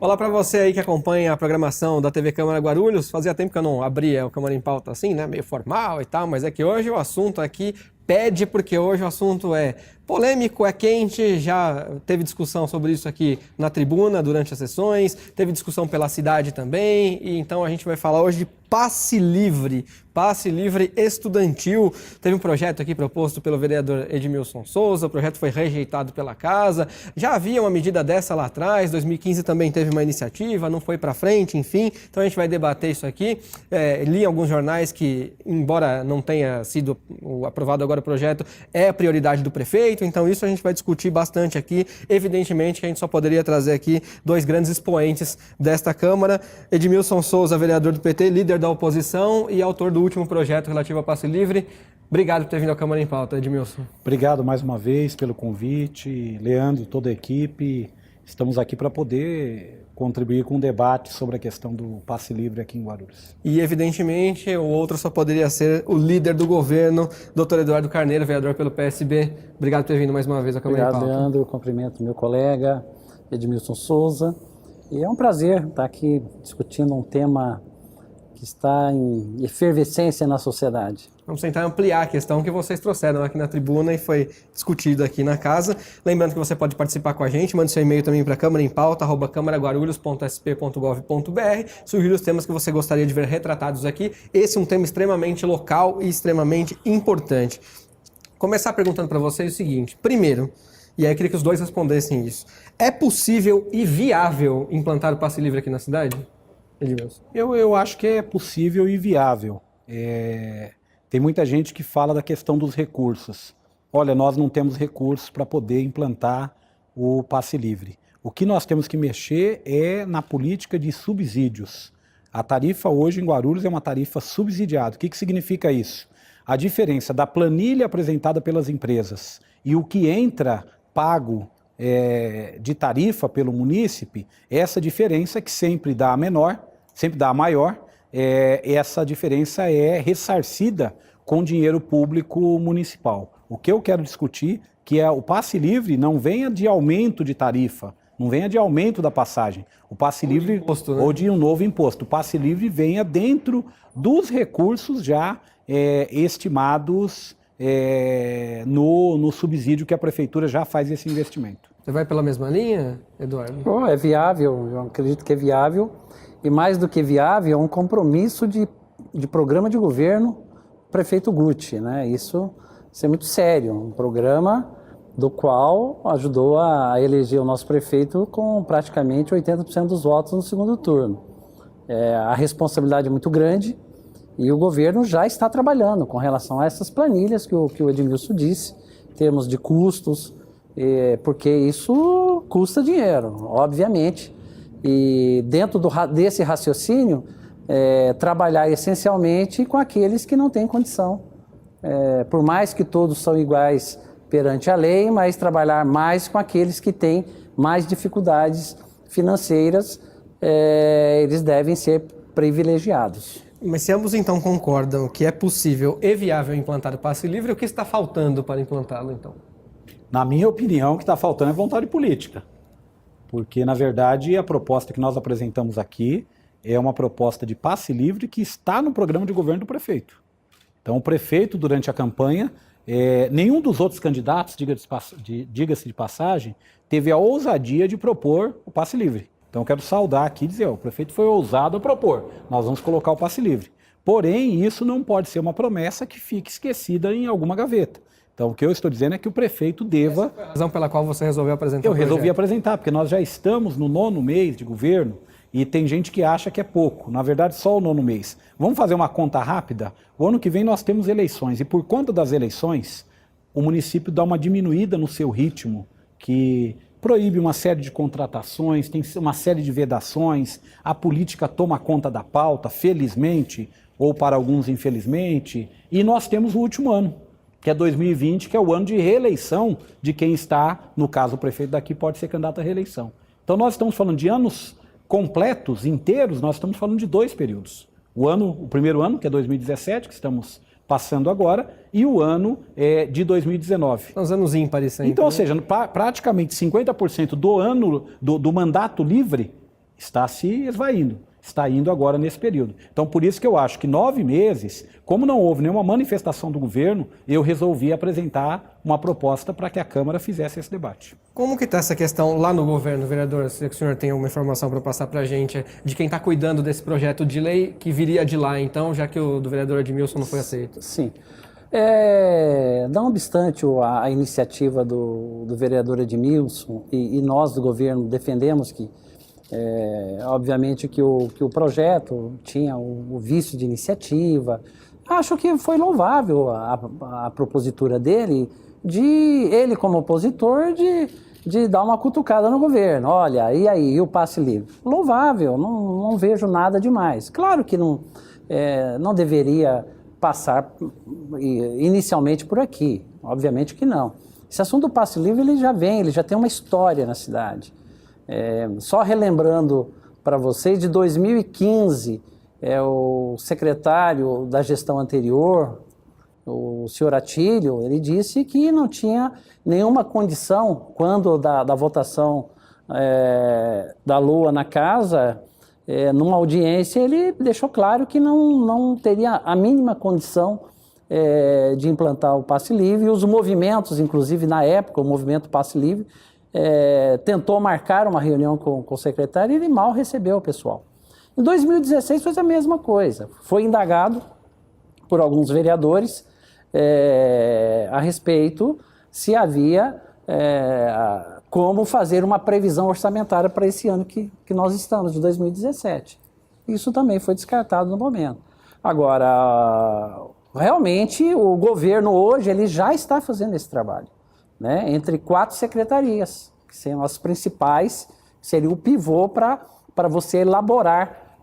Olá para você aí que acompanha a programação da TV Câmara Guarulhos. Fazia tempo que eu não abria o Câmara em Pauta assim, né? Meio formal e tal, mas é que hoje o assunto aqui pede, porque hoje o assunto é polêmico, é quente, já teve discussão sobre isso aqui na tribuna durante as sessões, teve discussão pela cidade também, e então a gente vai falar hoje de passe livre estudantil. Teve um projeto aqui proposto pelo vereador Edmilson Souza, o projeto foi rejeitado pela casa, já havia uma medida dessa lá atrás, 2015 também teve uma iniciativa, não foi para frente, enfim, então a gente vai debater isso aqui. Li em alguns jornais que, embora não tenha sido aprovado agora o projeto, é a prioridade do prefeito, então isso a gente vai discutir bastante aqui. Evidentemente que a gente só poderia trazer aqui dois grandes expoentes desta Câmara, Edmilson Souza, vereador do PT, líder da oposição e autor do último projeto relativo a passe livre. Obrigado por ter vindo ao Câmara em Pauta, Edmilson. Obrigado mais uma vez pelo convite, Leandro, toda a equipe. Estamos aqui para poder contribuir com um debate sobre a questão do passe livre aqui em Guarulhos. E, evidentemente, o outro só poderia ser o líder do governo, Dr. Eduardo Carneiro, vereador pelo PSB. Obrigado por ter vindo mais uma vez ao Câmara em Pauta. Obrigado, Leandro. Cumprimento meu colega, Edmilson Souza. E é um prazer estar aqui discutindo um tema que está em efervescência na sociedade. Vamos tentar ampliar a questão que vocês trouxeram aqui na tribuna e foi discutido aqui na casa. Lembrando que você pode participar com a gente, mande seu e-mail também para câmaraempauta@câmaraguarulhos.sp.gov.br, sugerir os temas que você gostaria de ver retratados aqui. Esse é um tema extremamente local e extremamente importante. Começar perguntando para vocês o seguinte: primeiro, e aí eu queria que os dois respondessem isso, é possível e viável implantar o passe livre aqui na cidade? Edmilson. Eu acho que é possível e viável. Tem muita gente que fala da questão dos recursos. Olha, nós não temos recursos para poder implantar o passe livre. O que nós temos que mexer é na política de subsídios. A tarifa hoje em Guarulhos é uma tarifa subsidiada. O que significa isso? A diferença da planilha apresentada pelas empresas e o que entra pago de tarifa pelo munícipe, essa diferença que sempre dá a menor, sempre dá a maior, essa diferença é ressarcida com dinheiro público municipal. O que eu quero discutir que é o passe livre não venha de aumento de tarifa, não venha de aumento da passagem. O passe livre imposto, né? Ou de um novo imposto. O passe livre venha dentro dos recursos já estimados no subsídio que a prefeitura já faz esse investimento. Você vai pela mesma linha, Eduardo? É viável, eu acredito que é viável. E mais do que viável, é um compromisso de programa de governo prefeito Guti, né? Isso é muito sério, um programa do qual ajudou a eleger o nosso prefeito com praticamente 80% dos votos no segundo turno. A responsabilidade é muito grande e o governo já está trabalhando com relação a essas planilhas que o Edmilson disse, em termos de custos, porque isso custa dinheiro, obviamente. E dentro desse raciocínio, trabalhar essencialmente com aqueles que não têm condição. Por mais que todos são iguais perante a lei, mas trabalhar mais com aqueles que têm mais dificuldades financeiras, eles devem ser privilegiados. Mas se ambos então concordam que é possível e viável implantar o passe livre, o que está faltando para implantá-lo então? Na minha opinião, o que está faltando é vontade política. Porque, na verdade, a proposta que nós apresentamos aqui é uma proposta de passe livre que está no programa de governo do prefeito. Então, o prefeito, durante a campanha, nenhum dos outros candidatos, diga-se de passagem, teve a ousadia de propor o passe livre. Então, eu quero saudar aqui e dizer, o prefeito foi ousado a propor, nós vamos colocar o passe livre. Porém, isso não pode ser uma promessa que fique esquecida em alguma gaveta. Então, o que eu estou dizendo é que o prefeito deva... Essa foi a razão pela qual você resolveu apresentar o projeto? Eu resolvi apresentar, porque nós já estamos no 9º mês de governo e tem gente que acha que é pouco. Na verdade, só o 9º mês. Vamos fazer uma conta rápida? O ano que vem nós temos eleições e por conta das eleições, o município dá uma diminuída no seu ritmo, que proíbe uma série de contratações, tem uma série de vedações, a política toma conta da pauta, felizmente, ou para alguns infelizmente, e nós temos o último ano, que é 2020, que é o ano de reeleição de quem está, no caso o prefeito daqui pode ser candidato à reeleição. Então nós estamos falando de anos completos, inteiros, nós estamos falando de 2 períodos. O primeiro ano, que é 2017, que estamos passando agora, e o ano de 2019. São os anos ímpares sempre. Então, ou seja, praticamente 50% do ano do mandato livre está se esvaindo, está indo agora nesse período. Então, por isso que eu acho que 9 meses, como não houve nenhuma manifestação do governo, eu resolvi apresentar uma proposta para que a Câmara fizesse esse debate. Como que está essa questão lá no governo, vereador? Se o senhor tem uma informação para passar para a gente de quem está cuidando desse projeto de lei que viria de lá, então, já que o do vereador Edmilson não foi aceito. Sim. Não obstante a iniciativa do vereador Edmilson e nós do governo defendemos que, obviamente, que o projeto tinha o vício de iniciativa, acho que foi louvável a propositura dele, ele como opositor, de dar uma cutucada no governo. Olha, e aí, e o passe livre? Louvável, não vejo nada demais. Claro que não deveria passar inicialmente por aqui, obviamente que não. Esse assunto do passe livre ele já tem uma história na cidade. Só relembrando para vocês, de 2015, o secretário da gestão anterior, o senhor Atílio, ele disse que não tinha nenhuma condição, quando da votação da LOA na casa, numa audiência, ele deixou claro que não teria a mínima condição de implantar o passe livre. E os movimentos, inclusive na época, o movimento passe livre, tentou marcar uma reunião com o secretário e ele mal recebeu o pessoal. Em 2016 foi a mesma coisa, foi indagado por alguns vereadores a respeito se havia como fazer uma previsão orçamentária para esse ano que nós estamos, de 2017. Isso também foi descartado no momento. Agora, realmente, o governo hoje ele já está fazendo esse trabalho, né? Entre 4 secretarias, que são as principais, seria o pivô para você elaborar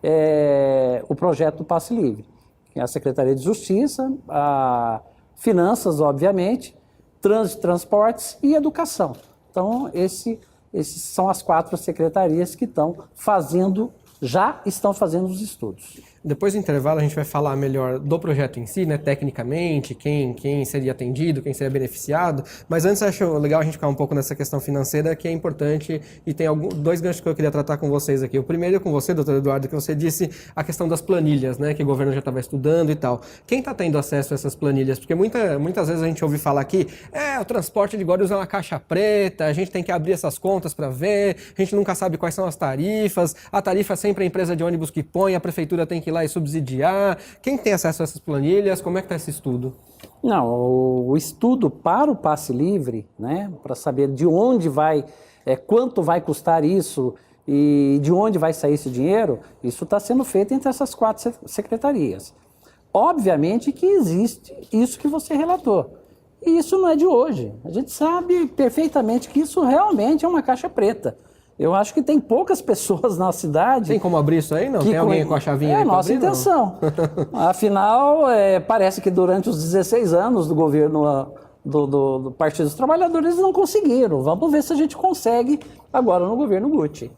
o projeto do Passe Livre. Que é a Secretaria de Justiça, a Finanças, obviamente, Trânsito e Transportes e Educação. Então, esses são as 4 secretarias que já estão fazendo os estudos. Depois do intervalo a gente vai falar melhor do projeto em si, né, tecnicamente, quem seria atendido, quem seria beneficiado, mas antes acho legal a gente ficar um pouco nessa questão financeira, que é importante, e tem 2 ganchos que eu queria tratar com vocês aqui. O primeiro é com você, doutor Eduardo, que você disse a questão das planilhas, né, que o governo já estava estudando e tal. Quem está tendo acesso a essas planilhas? Porque muitas vezes a gente ouve falar aqui, o transporte de Guarulhos é uma caixa preta, a gente tem que abrir essas contas para ver, a gente nunca sabe quais são as tarifas, a tarifa sempre é a empresa de ônibus que põe, a prefeitura tem que ir lá e subsidiar. Quem tem acesso a essas planilhas? Como é que está esse estudo? Não, o estudo para o passe livre, né, para saber de onde vai, quanto vai custar isso e de onde vai sair esse dinheiro, isso está sendo feito entre essas 4 secretarias. Obviamente que existe isso que você relatou. E isso não é de hoje. A gente sabe perfeitamente que isso realmente é uma caixa preta. Eu acho que tem poucas pessoas na cidade... Tem como abrir isso aí? Não? Tem alguém com a chavinha aí? É a nossa intenção. Afinal, parece que durante os 16 anos do governo do Partido dos Trabalhadores eles não conseguiram. Vamos ver se a gente consegue agora no governo Guti.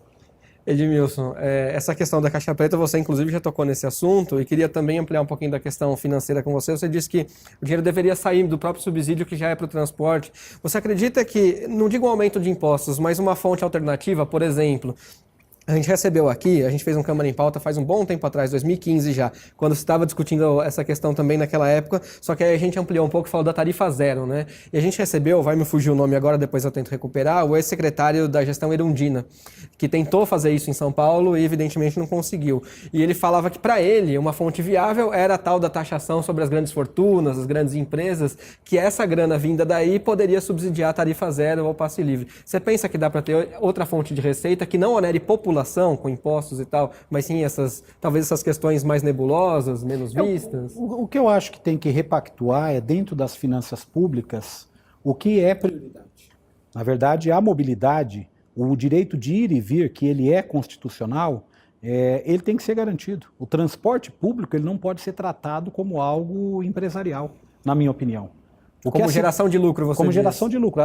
Edmilson, essa questão da caixa preta, você inclusive já tocou nesse assunto e queria também ampliar um pouquinho da questão financeira com você. Você disse que o dinheiro deveria sair do próprio subsídio que já é para o transporte. Você acredita que, não digo um aumento de impostos, mas uma fonte alternativa, por exemplo... A gente recebeu aqui, a gente fez um Câmara em Pauta faz um bom tempo atrás, 2015 já, quando se estava discutindo essa questão também naquela época, só que aí a gente ampliou um pouco e falou da tarifa zero, né? E a gente recebeu, vai me fugir o nome agora, depois eu tento recuperar, o ex-secretário da gestão Erundina, que tentou fazer isso em São Paulo e evidentemente não conseguiu. E ele falava que para ele uma fonte viável era a tal da taxação sobre as grandes fortunas, as grandes empresas, que essa grana vinda daí poderia subsidiar a tarifa zero ou passe livre. Você pensa que dá para ter outra fonte de receita que não onere população com impostos e tal, mas sim talvez essas questões mais nebulosas, menos vistas? O que eu acho que tem que repactuar é, dentro das finanças públicas, o que é prioridade. Na verdade, a mobilidade, o direito de ir e vir, que ele é constitucional, ele tem que ser garantido. O transporte público ele não pode ser tratado como algo empresarial, na minha opinião. Como geração de lucro, você Como diz. geração de lucro.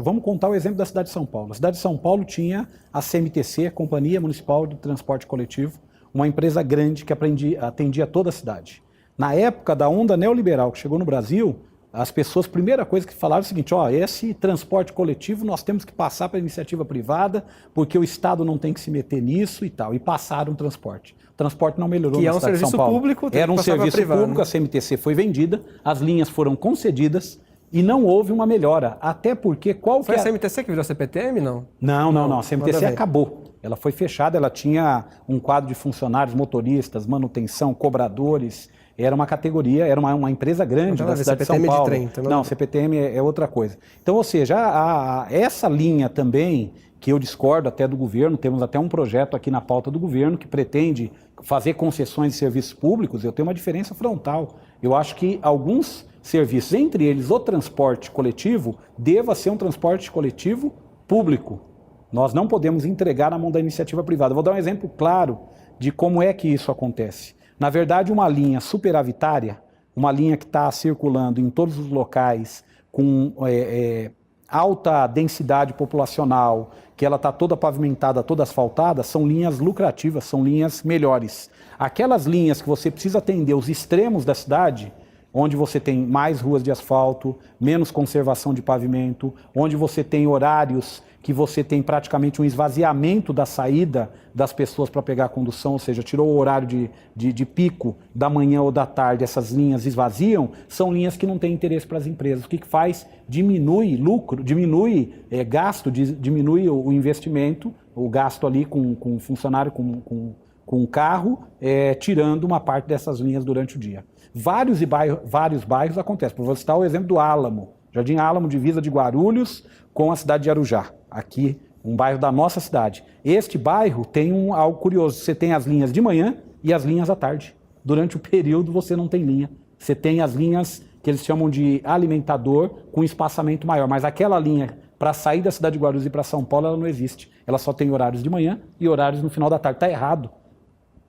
Vamos contar o exemplo da cidade de São Paulo. A cidade de São Paulo tinha a CMTC, Companhia Municipal de Transporte Coletivo, uma empresa grande que atendia toda a cidade. Na época da onda neoliberal que chegou no Brasil, as pessoas, primeira coisa que falaram é o seguinte, ó, esse transporte coletivo nós temos que passar para a iniciativa privada, porque o Estado não tem que se meter nisso e tal, e passaram o transporte. O transporte não melhorou na cidade de São Paulo. Público, era um serviço público, a CMTC foi vendida, as linhas foram concedidas e não houve uma melhora, até porque Foi a CMTC que virou a CPTM, não? Não, a CMTC acabou. Ela foi fechada, ela tinha um quadro de funcionários, motoristas, manutenção, cobradores, era uma categoria, era uma empresa grande da cidade de São Paulo. De trem, não, CPTM é outra coisa. Então, ou seja, essa linha também, que eu discordo até do governo, temos até um projeto aqui na pauta do governo que pretende fazer concessões de serviços públicos, eu tenho uma diferença frontal. Eu acho que alguns serviços, entre eles o transporte coletivo, deva ser um transporte coletivo público. Nós não podemos entregar na mão da iniciativa privada. Vou dar um exemplo claro de como é que isso acontece. Na verdade, uma linha superavitária, uma linha que está circulando em todos os locais com alta densidade populacional, que ela está toda pavimentada, toda asfaltada, são linhas lucrativas, são linhas melhores. Aquelas linhas que você precisa atender os extremos da cidade, onde você tem mais ruas de asfalto, menos conservação de pavimento, onde você tem horários que você tem praticamente um esvaziamento da saída das pessoas para pegar a condução, ou seja, tirou o horário de pico da manhã ou da tarde, essas linhas esvaziam, são linhas que não têm interesse para as empresas. O que faz? Diminui lucro, diminui gasto, diminui o investimento, o gasto ali com funcionário, com carro, tirando uma parte dessas linhas durante o dia. Vários bairros acontecem. Por citar o exemplo do Álamo, Jardim Álamo, divisa de Guarulhos com a cidade de Arujá, aqui, um bairro da nossa cidade. Este bairro tem algo curioso, você tem as linhas de manhã e as linhas à tarde. Durante o período você não tem linha, você tem as linhas que eles chamam de alimentador com espaçamento maior, mas aquela linha para sair da cidade de Guarulhos e para São Paulo ela não existe. Ela só tem horários de manhã e horários no final da tarde. Está errado.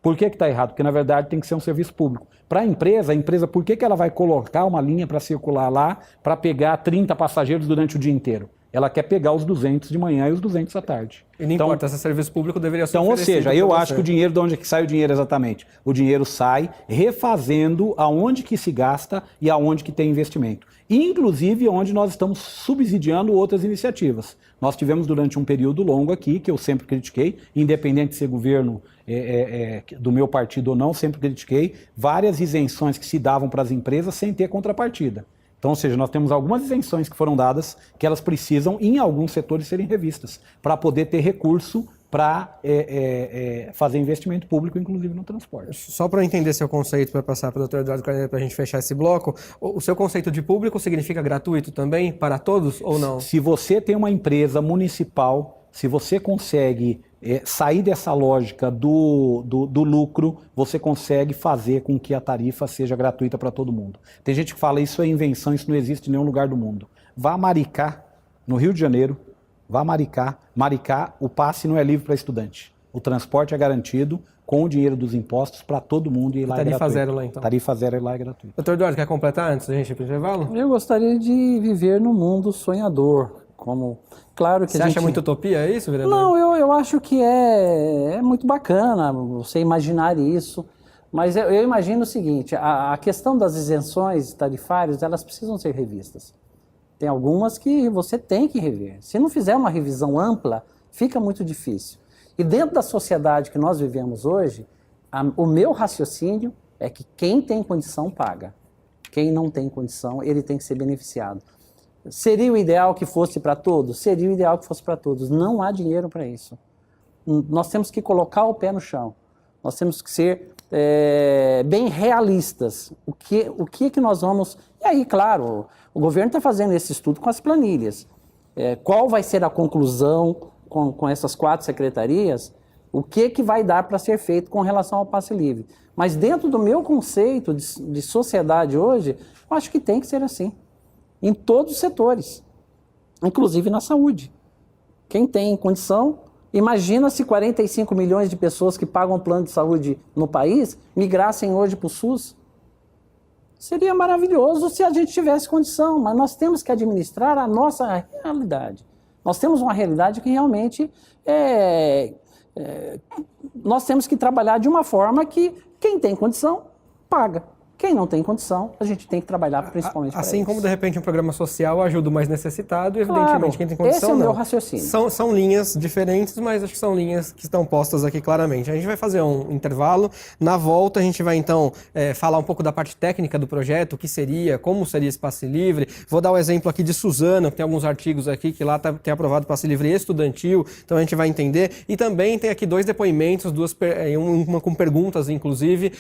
Por que está errado? Porque, na verdade, tem que ser um serviço público. Para a empresa, por que ela vai colocar uma linha para circular lá para pegar 30 passageiros durante o dia inteiro? Ela quer pegar os 200 de manhã e os 200 à tarde. E não importa, se é serviço público deveria ser oferecido. Ou seja, eu acho que o dinheiro, de onde é que sai o dinheiro exatamente? O dinheiro sai refazendo aonde que se gasta e aonde que tem investimento. Inclusive onde nós estamos subsidiando outras iniciativas. Nós tivemos durante um período longo aqui, que eu sempre critiquei, independente de ser governo do meu partido ou não, sempre critiquei, várias isenções que se davam para as empresas sem ter contrapartida. Então, ou seja, nós temos algumas isenções que foram dadas que elas precisam, em alguns setores, serem revistas, para poder ter recurso para fazer investimento público, inclusive no transporte. Só para eu entender seu conceito, para passar para o Dr. Eduardo Carneiro, para a gente fechar esse bloco, o seu conceito de público significa gratuito também para todos ou não? Se você tem uma empresa municipal, se você consegue sair dessa lógica do lucro, você consegue fazer com que a tarifa seja gratuita para todo mundo. Tem gente que fala isso é invenção, isso não existe em nenhum lugar do mundo. Vá a Maricá, no Rio de Janeiro, vá a Maricá. Maricá, o passe não é livre para estudante. O transporte é garantido com o dinheiro dos impostos para todo mundo e lá é gratuito. Tarifa zero lá então. Tarifa zero e lá é gratuito. Dr. Eduardo, quer completar antes da gente ir para o intervalo? Eu gostaria de viver num mundo sonhador. Claro que você acha muito utopia isso, vereador? Não, eu acho que é muito bacana você imaginar isso, mas eu imagino o seguinte, a questão das isenções tarifárias, elas precisam ser revistas. Tem algumas que você tem que rever. Se não fizer uma revisão ampla, fica muito difícil. E dentro da sociedade que nós vivemos hoje, o meu raciocínio é que quem tem condição paga. Quem não tem condição, ele tem que ser beneficiado. Seria o ideal que fosse para todos? Seria o ideal que fosse para todos. Não há dinheiro para isso. Nós temos que colocar o pé no chão. Nós temos que ser bem realistas. O que nós vamos... E aí, claro, o governo está fazendo esse estudo com as planilhas. Qual vai ser a conclusão com essas 4 secretarias? O que vai dar para ser feito com relação ao passe livre? Mas dentro do meu conceito de sociedade hoje, eu acho que tem que ser assim. Em todos os setores, inclusive na saúde. Quem tem condição, imagina se 45 milhões de pessoas que pagam plano de saúde no país migrassem hoje para o SUS. Seria maravilhoso se a gente tivesse condição, mas nós temos que administrar a nossa realidade. Nós temos uma realidade que realmente nós temos que trabalhar de uma forma que quem tem condição, paga. Quem não tem condição, a gente tem que trabalhar principalmente para assim isso. como, de repente, um programa social ajuda o mais necessitado, e, evidentemente, quem tem condição, esse é o meu não. raciocínio. São linhas diferentes, mas acho que são linhas que estão postas aqui claramente. A gente vai fazer um intervalo. Na volta, a gente vai, então, falar um pouco da parte técnica do projeto, o que seria, como seria esse passe livre. Vou dar o exemplo aqui de Suzano, que tem alguns artigos aqui que lá tem aprovado passe livre estudantil, então a gente vai entender. E também tem aqui dois depoimentos, uma com perguntas, inclusive,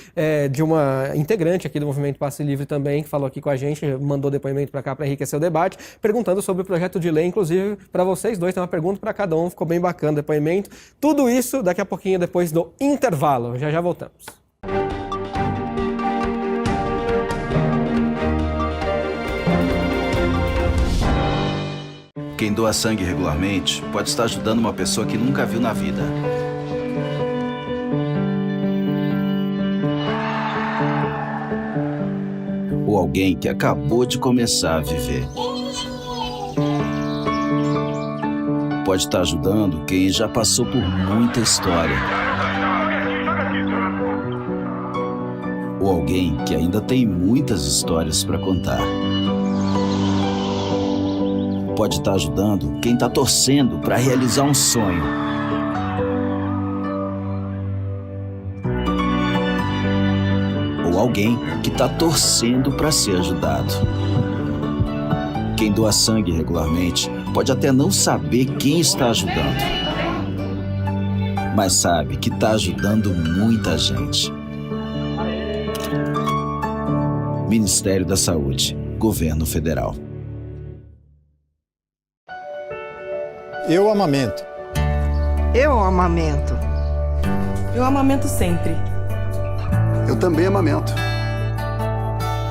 de uma integrante aqui do Movimento Passe Livre também, que falou aqui com a gente, mandou depoimento para cá para enriquecer o debate, perguntando sobre o projeto de lei, inclusive para vocês dois, tem uma pergunta para cada um, ficou bem bacana o depoimento. Tudo isso daqui a pouquinho depois do intervalo. Já voltamos. Quem doa sangue regularmente pode estar ajudando uma pessoa que nunca viu na vida. Ou alguém que acabou de começar a viver. Pode estar ajudando quem já passou por muita história. Ou alguém que ainda tem muitas histórias para contar. Pode estar ajudando quem está torcendo para realizar um sonho. Ou alguém que está torcendo para ser ajudado. Quem doa sangue regularmente pode até não saber quem está ajudando, mas sabe que está ajudando muita gente. Ministério da Saúde, Governo Federal. Eu amamento. Eu amamento. Eu amamento sempre. Eu também amamento.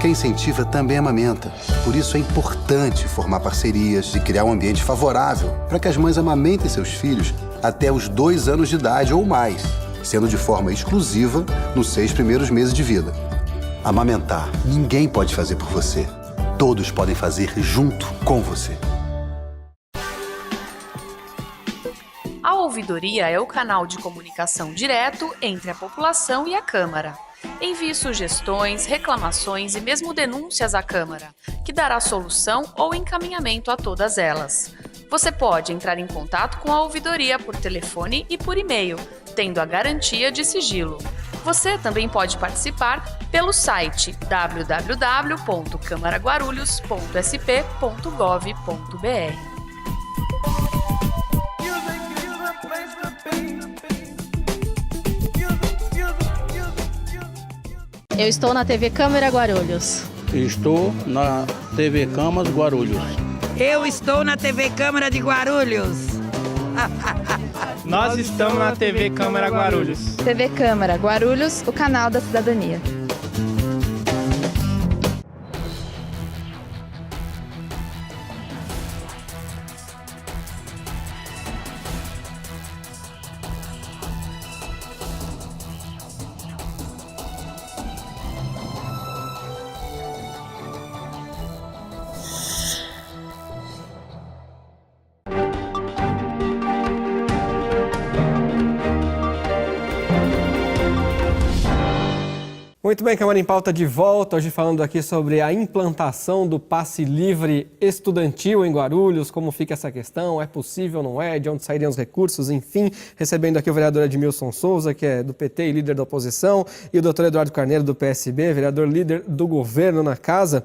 Quem incentiva também amamenta. Por isso é importante formar parcerias e criar um ambiente favorável para que as mães amamentem seus filhos até os 2 anos de idade ou mais, sendo de forma exclusiva nos 6 primeiros meses de vida. Amamentar, ninguém pode fazer por você. Todos podem fazer junto com você. A ouvidoria é o canal de comunicação direto entre a população e a Câmara. Envie sugestões, reclamações e mesmo denúncias à Câmara, que dará solução ou encaminhamento a todas elas. Você pode entrar em contato com a ouvidoria por telefone e por e-mail, tendo a garantia de sigilo. Você também pode participar pelo site www.camaraguarulhos.sp.gov.br. Eu estou na TV Câmara Guarulhos. Estou na TV Câmara Guarulhos. Eu estou na TV Câmara de Guarulhos. Nós estamos na TV Câmara Guarulhos. TV Câmara Guarulhos, o canal da cidadania. Muito bem, Câmara em Pauta de volta, hoje falando aqui sobre a implantação do passe livre estudantil em Guarulhos, como fica essa questão, é possível, não é, de onde sairiam os recursos, enfim, recebendo aqui o vereador Edmilson Souza, que é do PT e líder da oposição, e o doutor Eduardo Carneiro, do PSB, vereador líder do governo na casa.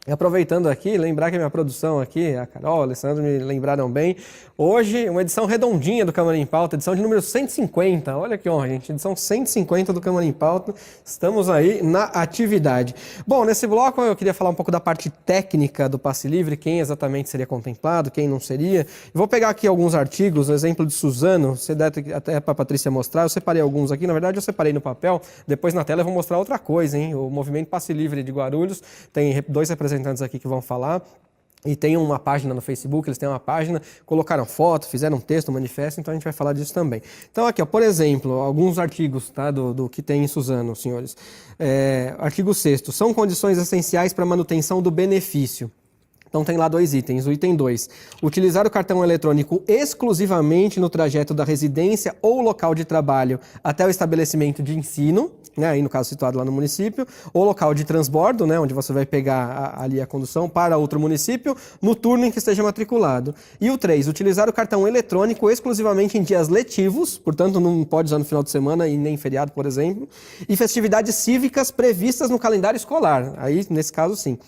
E aproveitando aqui, lembrar que a minha produção aqui, a Carol, a Alessandro me lembraram bem, hoje uma edição redondinha do Câmara em Pauta, edição de número 150, olha que honra, gente, edição 150 do Câmara em Pauta, estamos aí na atividade. Bom, nesse bloco eu queria falar um pouco da parte técnica do passe livre, quem exatamente seria contemplado, quem não seria. Vou pegar aqui alguns artigos, o exemplo de Suzano, você deve até para a Patrícia mostrar, eu separei alguns aqui, na verdade eu separei no papel, depois na tela eu vou mostrar outra coisa, hein? O Movimento Passe Livre de Guarulhos tem 2 representantes aqui que vão falar, e tem uma página no Facebook, eles têm uma página, colocaram foto, fizeram um texto, um manifesto, então a gente vai falar disso também. Então aqui, ó, por exemplo, alguns artigos, tá, do que tem em Suzano, senhores. Artigo 6º, são condições essenciais para a manutenção do benefício. Então tem lá 2 itens. O item 2, utilizar o cartão eletrônico exclusivamente no trajeto da residência ou local de trabalho até o estabelecimento de ensino, né, aí no caso situado lá no município, ou local de transbordo, né, onde você vai pegar ali a condução para outro município, no turno em que esteja matriculado. E o 3, utilizar o cartão eletrônico exclusivamente em dias letivos, portanto não pode usar no final de semana e nem feriado, por exemplo, e festividades cívicas previstas no calendário escolar. Aí, nesse caso, sim.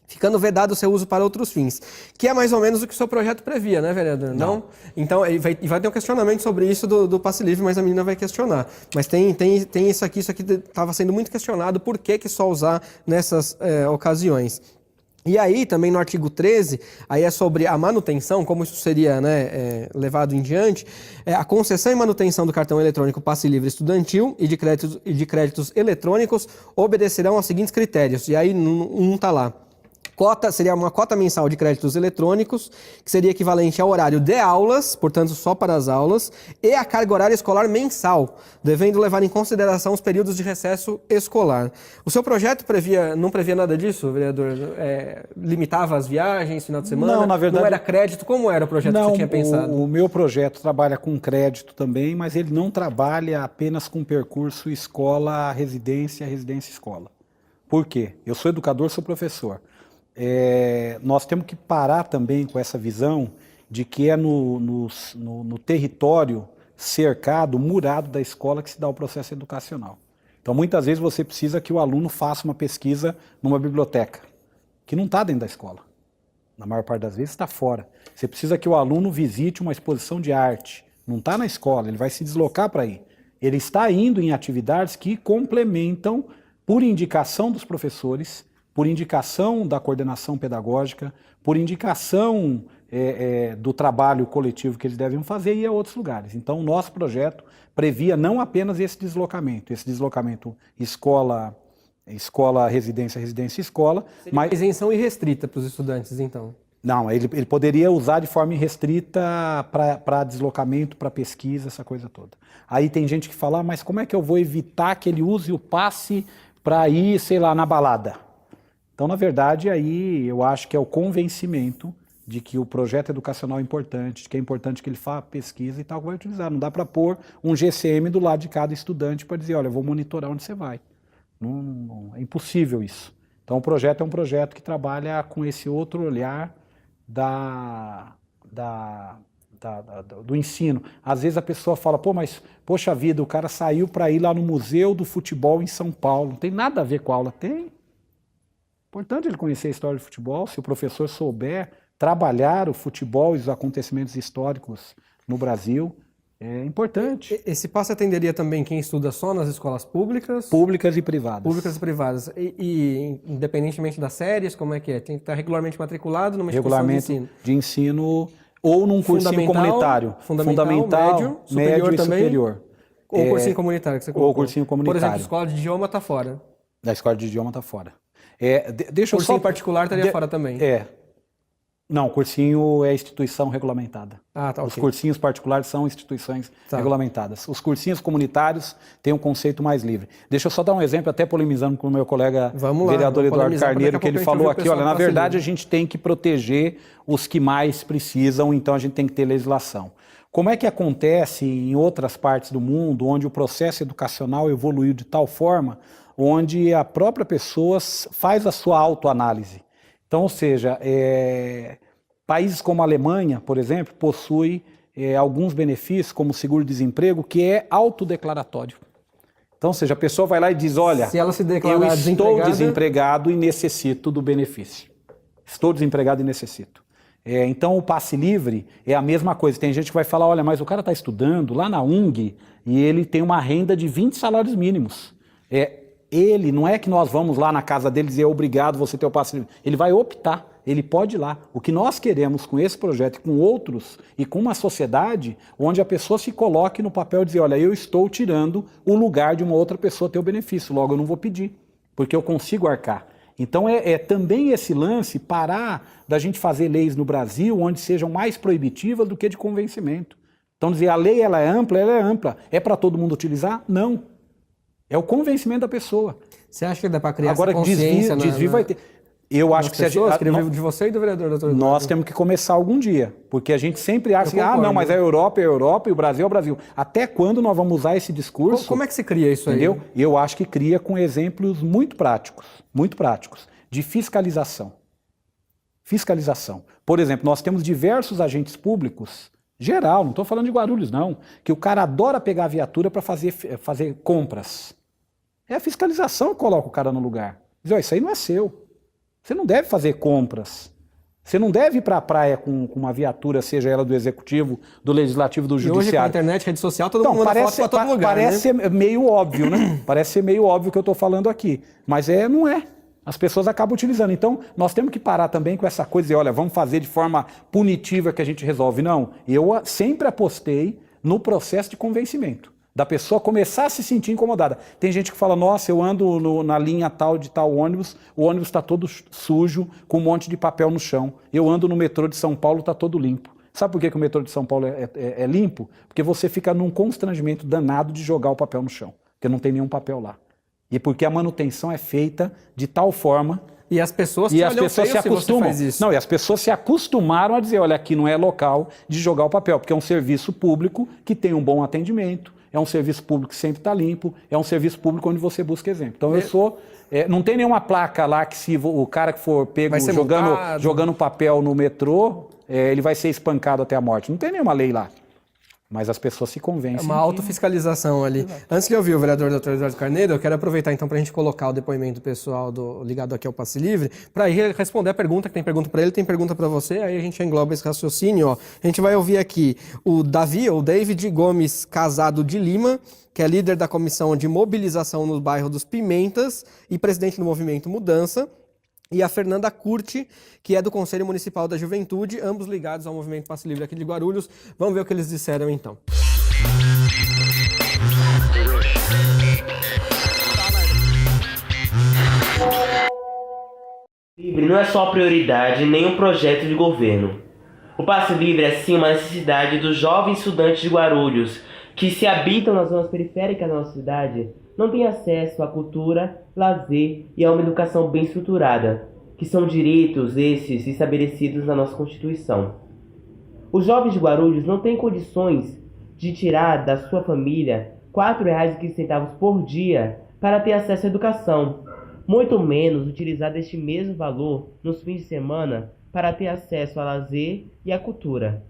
Ficando vedado o seu uso para outros fins. Que é mais ou menos o que o seu projeto previa, né, vereador? Não? Então, vai ter um questionamento sobre isso do passe livre, mas a menina vai questionar. Mas tem isso aqui estava sendo muito questionado, por que só usar nessas ocasiões. E aí, também no artigo 13, aí é sobre a manutenção, como isso seria, né, levado em diante, a concessão e manutenção do cartão eletrônico passe livre estudantil e de créditos eletrônicos obedecerão aos seguintes critérios. E aí, um está lá. Seria uma cota mensal de créditos eletrônicos, que seria equivalente ao horário de aulas, portanto só para as aulas, e a carga horária escolar mensal, devendo levar em consideração os períodos de recesso escolar. O seu projeto não previa nada disso, vereador? Limitava as viagens, final de semana? Não, na verdade... Não era crédito? Como era o projeto que você tinha pensado? O meu projeto trabalha com crédito também, mas ele não trabalha apenas com percurso escola-residência, residência-escola. Por quê? Eu sou educador, sou professor. Nós temos que parar também com essa visão de que é no território cercado, murado da escola que se dá o processo educacional. Então, muitas vezes você precisa que o aluno faça uma pesquisa numa biblioteca, que não está dentro da escola. Na maior parte das vezes está fora. Você precisa que o aluno visite uma exposição de arte, não está na escola, ele vai se deslocar para ir. Ele está indo em atividades que complementam, por indicação dos professores, por indicação da coordenação pedagógica, por indicação do trabalho coletivo que eles devem fazer e a outros lugares. Então, o nosso projeto previa não apenas esse deslocamento escola, residência, residência, escola, mas isenção irrestrita para os estudantes, então? Não, ele poderia usar de forma irrestrita para deslocamento, para pesquisa, essa coisa toda. Aí tem gente que fala, mas como é que eu vou evitar que ele use o passe para ir, sei lá, na balada? Então, na verdade, aí eu acho que é o convencimento de que o projeto educacional é importante, de que é importante que ele faça pesquisa e tal, que vai utilizar. Não dá para pôr um GCM do lado de cada estudante para dizer, olha, eu vou monitorar onde você vai. Não, é impossível isso. Então, o projeto é um projeto que trabalha com esse outro olhar do ensino. Às vezes a pessoa fala, poxa vida, o cara saiu para ir lá no Museu do Futebol em São Paulo. Não tem nada a ver com a aula. Tem. Importante ele conhecer a história do futebol, se o professor souber trabalhar o futebol e os acontecimentos históricos no Brasil, é importante. Esse passe atenderia também quem estuda só nas escolas públicas? Públicas e privadas. Públicas e privadas. E independentemente das séries, como é que é? Tem que estar regularmente matriculado numa instituição de ensino ou num cursinho comunitário. Fundamental, médio e superior. Ou cursinho comunitário que você colocou. Ou cursinho comunitário. Por exemplo, a escola de idioma está fora. Da escola de idioma está fora. Cursinho particular estaria fora também. Não, cursinho é instituição regulamentada. Ah, tá, Os cursinhos particulares são instituições regulamentadas. Os cursinhos comunitários têm um conceito mais livre. Deixa eu só dar um exemplo, até polemizando com o meu colega vereador Eduardo Carneiro, que ele falou aqui, olha, na verdade a gente tem que proteger os que mais precisam, então a gente tem que ter legislação. Como é que acontece em outras partes do mundo, onde o processo educacional evoluiu de tal forma, onde a própria pessoa faz a sua autoanálise? Então, ou seja, países como a Alemanha, por exemplo, possuem alguns benefícios, como o seguro-desemprego, que é autodeclaratório. Então, ou seja, a pessoa vai lá e diz, olha, se ela se declarar eu estou desempregado e necessito do benefício. Estou desempregado e necessito. Então, o passe livre é a mesma coisa. Tem gente que vai falar, olha, mas o cara está estudando lá na UNG e ele tem uma renda de 20 salários mínimos. Ele, não é que nós vamos lá na casa dele dizer obrigado você ter o passe livre. Ele vai optar, ele pode ir lá. O que nós queremos com esse projeto e com outros e com uma sociedade onde a pessoa se coloque no papel de dizer, olha, eu estou tirando o lugar de uma outra pessoa ter o benefício, logo eu não vou pedir, porque eu consigo arcar. Então também esse lance, parar da gente fazer leis no Brasil onde sejam mais proibitivas do que de convencimento. Então dizer, a lei ela é ampla, é para todo mundo utilizar? Não. É o convencimento da pessoa. Você acha que dá para criar essa consciência? Agora, desvio vai ter. Eu acho que se a gente, queria ouvir de você e do vereador, doutor. Nós temos que começar algum dia, porque a gente sempre acha que, não, mas a Europa é a Europa e o Brasil é o Brasil. Até quando nós vamos usar esse discurso? Como é que se cria isso aí? Entendeu? Eu acho que cria com exemplos muito práticos, de fiscalização. Fiscalização. Por exemplo, nós temos diversos agentes públicos, geral, não estou falando de Guarulhos, não, que o cara adora pegar a viatura para fazer compras. É a fiscalização que coloca o cara no lugar. Diz, isso aí não é seu. Você não deve fazer compras. Você não deve ir para a praia com uma viatura, seja ela do Executivo, do Legislativo, do Judiciário. Hoje com a internet, rede social, todo mundo manda foto para todo lugar, parece ser meio óbvio, né? Parece ser meio óbvio o que eu estou falando aqui. Mas não é. As pessoas acabam utilizando. Então, nós temos que parar também com essa coisa de, olha, vamos fazer de forma punitiva que a gente resolve. Não. Eu sempre apostei no processo de convencimento. Da pessoa começar a se sentir incomodada. Tem gente que fala, nossa, eu ando na linha tal de tal ônibus, o ônibus está todo sujo, com um monte de papel no chão. Eu ando no metrô de São Paulo, está todo limpo. Sabe por que o metrô de São Paulo é limpo? Porque você fica num constrangimento danado de jogar o papel no chão, porque não tem nenhum papel lá. E porque a manutenção é feita de tal forma... E as pessoas se acostumam. Não, e as pessoas se acostumaram a dizer, olha, aqui não é local de jogar o papel, porque é um serviço público que tem um bom atendimento, é um serviço público que sempre está limpo, é um serviço público onde você busca exemplo. Então eu sou... não tem nenhuma placa lá que se o cara que for pego jogando papel no metrô, ele vai ser espancado até a morte. Não tem nenhuma lei lá. Mas as pessoas se convencem. É uma autofiscalização ali. Exato. Antes de ouvir o vereador Dr. Eduardo Carneiro, eu quero aproveitar então para a gente colocar o depoimento pessoal ligado aqui ao Passe Livre, para ir responder a pergunta, que tem pergunta para ele, tem pergunta para você, aí a gente engloba esse raciocínio. Ó. A gente vai ouvir aqui o David Gomes Casado de Lima, que é líder da Comissão de Mobilização no bairro dos Pimentas e presidente do Movimento Mudança, e a Fernanda Curti, que é do Conselho Municipal da Juventude, ambos ligados ao Movimento Passe Livre aqui de Guarulhos. Vamos ver o que eles disseram então. Livre não é só prioridade nem um projeto de governo. O Passe Livre é sim uma necessidade dos jovens estudantes de Guarulhos que se habitam nas zonas periféricas da nossa cidade, não têm acesso à cultura, lazer e a uma educação bem estruturada, que são direitos esses estabelecidos na nossa Constituição. Os jovens de Guarulhos não têm condições de tirar da sua família R$ 4,15 por dia para ter acesso à educação, muito menos utilizar deste mesmo valor nos fins de semana para ter acesso a lazer e à cultura.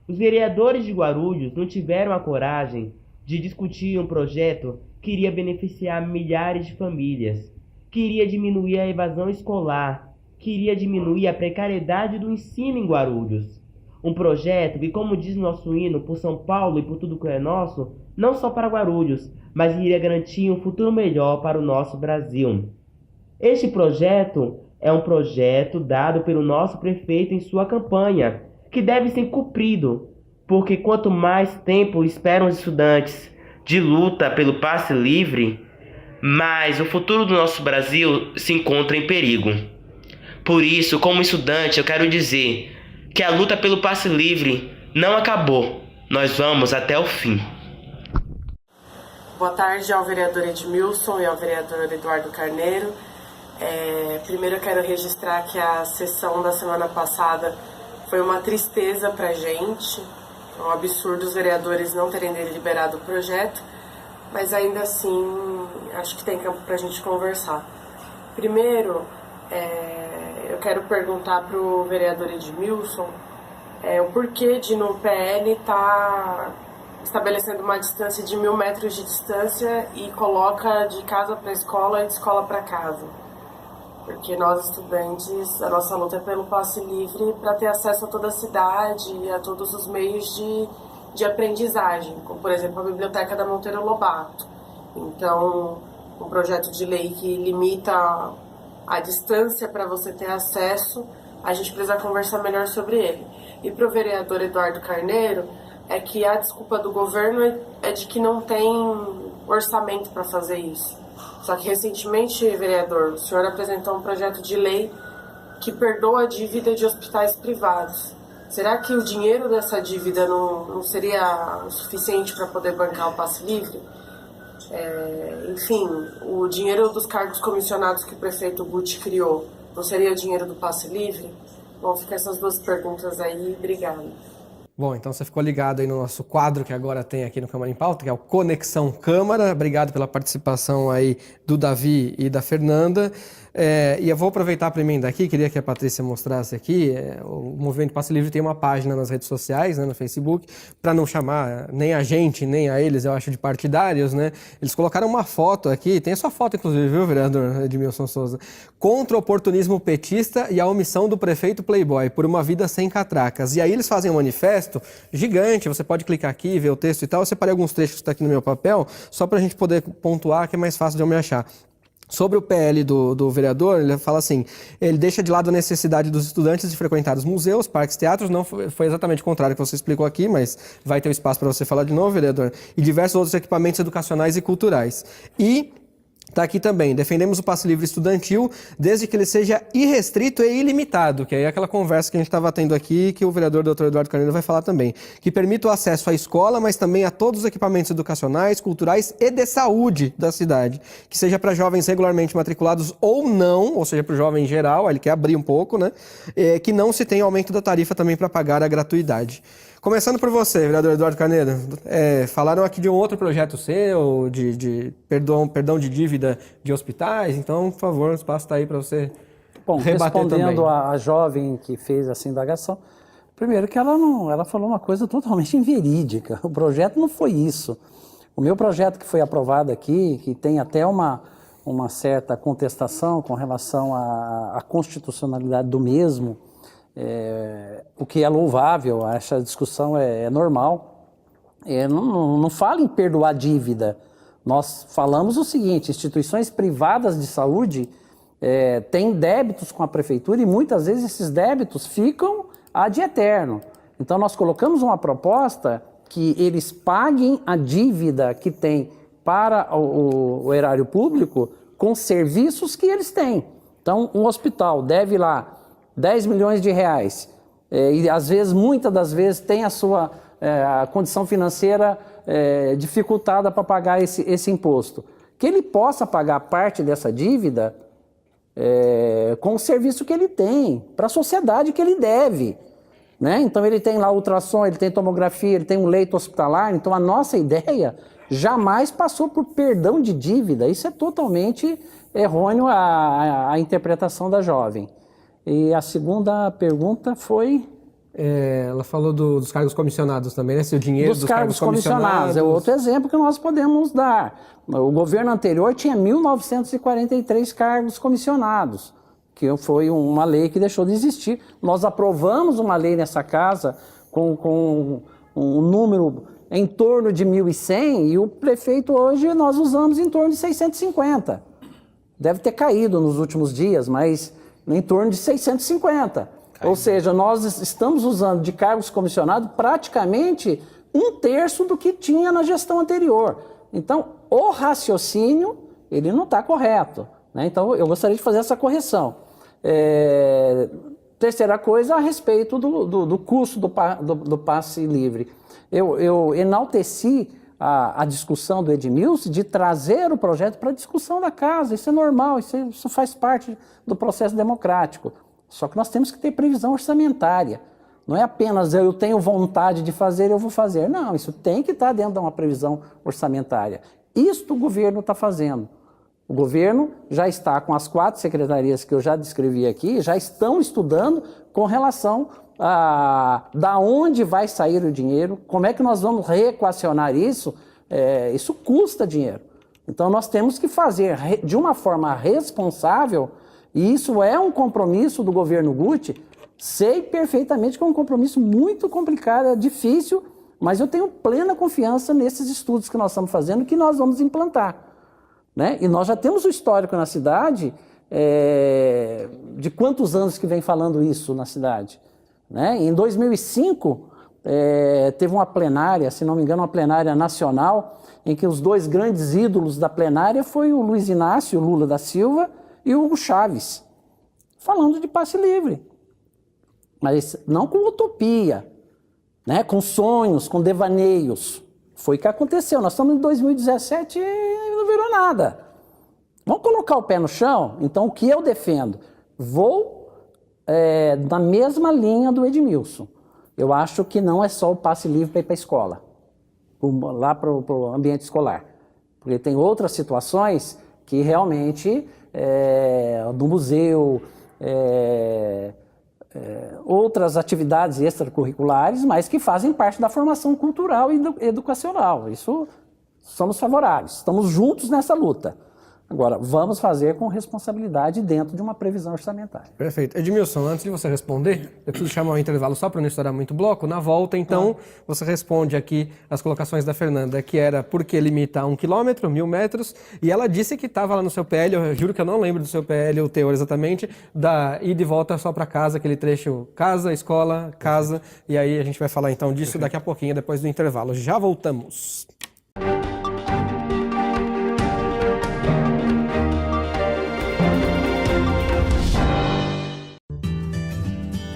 Os vereadores de Guarulhos não tiveram a coragem de discutir um projeto que iria beneficiar milhares de famílias, que iria diminuir a evasão escolar, que iria diminuir a precariedade do ensino em Guarulhos. Um projeto que, como diz nosso hino, por São Paulo e por tudo que é nosso, não só para Guarulhos, mas iria garantir um futuro melhor para o nosso Brasil. Este projeto é um projeto dado pelo nosso prefeito em sua campanha, que deve ser cumprido, porque quanto mais tempo esperam os estudantes de luta pelo passe livre, mais o futuro do nosso Brasil se encontra em perigo. Por isso, como estudante, eu quero dizer que a luta pelo passe livre não acabou. Nós vamos até o fim. Boa tarde ao vereador Edmilson e ao vereador Eduardo Carneiro. Primeiro eu quero registrar que a sessão da semana passada foi uma tristeza pra gente. É um absurdo os vereadores não terem deliberado o projeto, mas ainda assim acho que tem campo pra gente conversar. Primeiro, eu quero perguntar pro vereador Edmilson o porquê de no PL tá estabelecendo uma distância de 1.000 metros de distância e coloca de casa para escola e de escola para casa. Porque nós, estudantes, a nossa luta é pelo passe livre para ter acesso a toda a cidade e a todos os meios de aprendizagem, como, por exemplo, a Biblioteca da Monteiro Lobato. Então, um projeto de lei que limita a distância para você ter acesso, a gente precisa conversar melhor sobre ele. E para o vereador Eduardo Carneiro, é que a desculpa do governo é de que não tem orçamento para fazer isso. Só que recentemente, vereador, o senhor apresentou um projeto de lei que perdoa a dívida de hospitais privados. Será que o dinheiro dessa dívida não seria o suficiente para poder bancar o passe livre? Enfim, o dinheiro dos cargos comissionados que o prefeito Guti criou não seria o dinheiro do passe livre? Bom, fica essas duas perguntas aí. Obrigada. Bom, então você ficou ligado aí no nosso quadro que agora tem aqui no Câmara em Pauta, que é o Conexão Câmara. Obrigado pela participação aí do Davi e da Fernanda. E eu vou aproveitar para emendar aqui, queria que a Patrícia mostrasse aqui, o Movimento Passe Livre tem uma página nas redes sociais, né, no Facebook, para não chamar nem a gente, nem a eles, eu acho, de partidários, né? Eles colocaram uma foto aqui, tem a sua foto inclusive, viu, vereador Edmilson Souza? Contra o oportunismo petista e a omissão do prefeito Playboy por uma vida sem catracas. E aí eles fazem um manifesto gigante, você pode clicar aqui, ver o texto e tal. Eu separei alguns trechos que está aqui no meu papel, só para a gente poder pontuar, que é mais fácil de eu me achar. Sobre o PL do vereador, ele fala assim, ele deixa de lado a necessidade dos estudantes de frequentar os museus, parques, teatros, não foi exatamente o contrário que você explicou aqui, mas vai ter um espaço para você falar de novo, vereador, e diversos outros equipamentos educacionais e culturais. E está aqui também, defendemos o passe livre estudantil desde que ele seja irrestrito e ilimitado, que é aquela conversa que a gente estava tendo aqui, que o vereador Dr. Eduardo Carneiro vai falar também, que permita o acesso à escola, mas também a todos os equipamentos educacionais, culturais e de saúde da cidade, que seja para jovens regularmente matriculados ou não, ou seja, para o jovem em geral, ele quer abrir um pouco, né, que não se tenha aumento da tarifa também para pagar a gratuidade. Começando por você, vereador Eduardo Carneiro, falaram aqui de um outro projeto seu, de perdão de dívida de hospitais, então, por favor, o espaço está aí para você rebater também. Respondendo a jovem que fez essa indagação, primeiro que ela falou uma coisa totalmente inverídica, o projeto não foi isso. O meu projeto que foi aprovado aqui, que tem até uma certa contestação com relação à constitucionalidade do mesmo, o que é louvável, essa discussão é normal. Não fala em perdoar dívida. Nós falamos o seguinte, instituições privadas de saúde têm débitos com a prefeitura e muitas vezes esses débitos ficam ad eterno. Então nós colocamos uma proposta que eles paguem a dívida que tem para o erário público com serviços que eles têm. Então um hospital deve lá 10 milhões de reais, e às vezes, muitas das vezes, tem a sua a condição financeira dificultada para pagar esse imposto. Que ele possa pagar parte dessa dívida com o serviço que ele tem, para a sociedade que ele deve. Né? Então ele tem lá ultrassom, ele tem tomografia, ele tem um leito hospitalar, então a nossa ideia jamais passou por perdão de dívida. Isso é totalmente errôneo a interpretação da jovem. E a segunda pergunta foi... ela falou dos cargos comissionados também, né? Se o dinheiro dos cargos comissionados é outro exemplo que nós podemos dar. O governo anterior tinha 1.943 cargos comissionados, que foi uma lei que deixou de existir. Nós aprovamos uma lei nessa casa com um número em torno de 1.100 e o prefeito hoje nós usamos em torno de 650. Deve ter caído nos últimos dias, mas em torno de 650. Ou seja, nós estamos usando de cargos comissionados praticamente 1/3 do que tinha na gestão anterior. Então, o raciocínio, ele não está correto. Né? Então, eu gostaria de fazer essa correção. Terceira coisa, a respeito do custo do passe livre. Eu enalteci a discussão do Edmilson de trazer o projeto para a discussão da casa. Isso é normal, isso faz parte do processo democrático. Só que nós temos que ter previsão orçamentária. Não é apenas eu tenho vontade de fazer, eu vou fazer. Não, isso tem que estar dentro de uma previsão orçamentária. Isto o governo está fazendo. O governo já está com as 4 secretarias que eu já descrevi aqui, já estão estudando com relação a da onde vai sair o dinheiro, como é que nós vamos reequacionar isso. Isso custa dinheiro. Então nós temos que fazer de uma forma responsável, e isso é um compromisso do governo Guti. Sei perfeitamente que é um compromisso muito complicado, é difícil, mas eu tenho plena confiança nesses estudos que nós estamos fazendo, que nós vamos implantar. Né? E nós já temos o histórico na cidade, de quantos anos que vem falando isso na cidade. Né? Em 2005, teve uma plenária, se não me engano, uma plenária nacional, em que os 2 grandes ídolos da plenária foi o Luiz Inácio Lula da Silva e o Hugo Chávez, falando de passe livre. Mas não com utopia, né? Com sonhos, com devaneios. Foi o que aconteceu. Nós estamos em 2017 e não virou nada. Vamos colocar o pé no chão? Então, o que eu defendo? Vou na mesma linha do Edmilson. Eu acho que não é só o passe livre para ir para a escola, lá para o ambiente escolar. Porque tem outras situações que realmente, do museu, outras atividades extracurriculares, mas que fazem parte da formação cultural e educacional. Isso somos favoráveis, estamos juntos nessa luta. Agora, vamos fazer com responsabilidade dentro de uma previsão orçamentária. Perfeito. Edmilson, antes de você responder, eu preciso chamar um intervalo só para não estourar muito bloco. Na volta, então, você responde aqui as colocações da Fernanda, que era por que limita a 1 quilômetro, 1.000 metros, e ela disse que estava lá no seu PL, eu juro que eu não lembro do seu PL, o teor exatamente, da ida e volta só para casa, aquele trecho casa, escola, casa, e aí a gente vai falar então disso daqui a pouquinho, depois do intervalo. Já voltamos.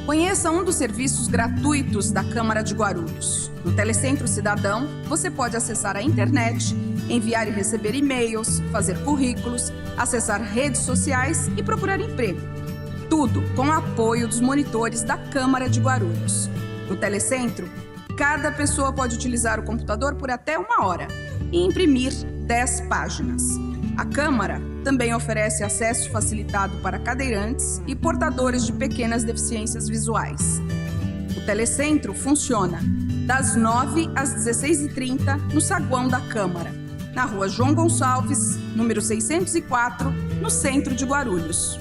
Conheça um dos serviços gratuitos da Câmara de Guarulhos. No Telecentro Cidadão, você pode acessar a internet, enviar e receber e-mails, fazer currículos, acessar redes sociais e procurar emprego. Tudo com o apoio dos monitores da Câmara de Guarulhos. No Telecentro, cada pessoa pode utilizar o computador por até 1 hora e imprimir 10 páginas. A Câmara também oferece acesso facilitado para cadeirantes e portadores de pequenas deficiências visuais. O Telecentro funciona das 9 às 16h30 no saguão da Câmara, na Rua João Gonçalves, número 604, no centro de Guarulhos.